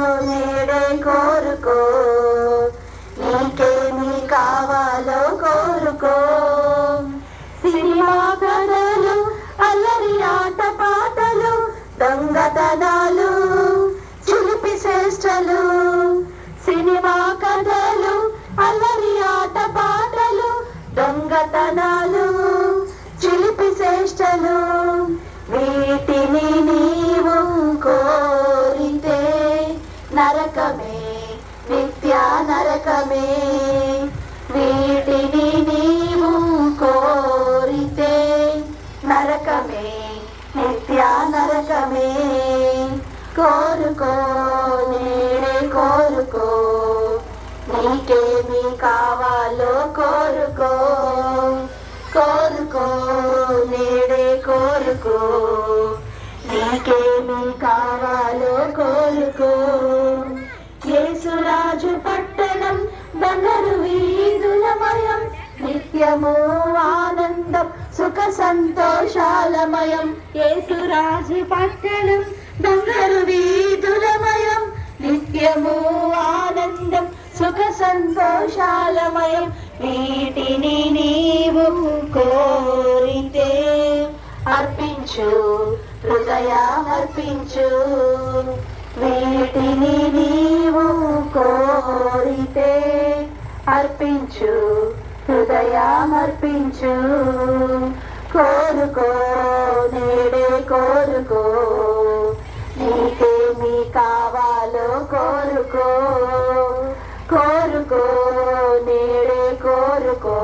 నేడే కోరుకో, నీకేమి కావాలో కోరుకో. సినిమా కథలు, అల్లరి ఆట పాటలు, దొంగతనాలు, చిలిపి శ్రేష్టలు. సినిమా కథలు, అల్లరి ఆట పాటలు, దొంగతనాలు, చిలిపి శ్రేష్టలు. వీటిని నీవు కోరితే నరకమే, నిత్య నరకమే. వీటిని నీవు కోరితే నరకమే, నిత్య నరకమే. కోరుకో, నేడే కోరుకో, నీకేమి కావాలో కోరుకో. కోరుకో, నేడే కోరుకో, నీకేమి కావాలో కోరుకో. యేసురాజు పట్టణం బంగారు వీధులమయం, నిత్యము ఆనందం సుఖ సంతోషాలమయం. యేసురాజు పట్టణం బంగారు వీధులమయం, నిత్యము ఆనందం సుఖ సంతోషాలమయం. వీటిని నీవు కోరితే అర్పించు, హృదయమర్పించు. వీటిని నీవు కోరితే అర్పించు, హృదయమర్పించు. కోరుకో, నేడే కోరుకో, నీకేమి కావాలో కోరుకో. కోరుకో, నేడే కోరుకో,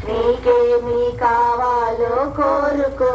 నీకేమి కావాలో కోరుకో.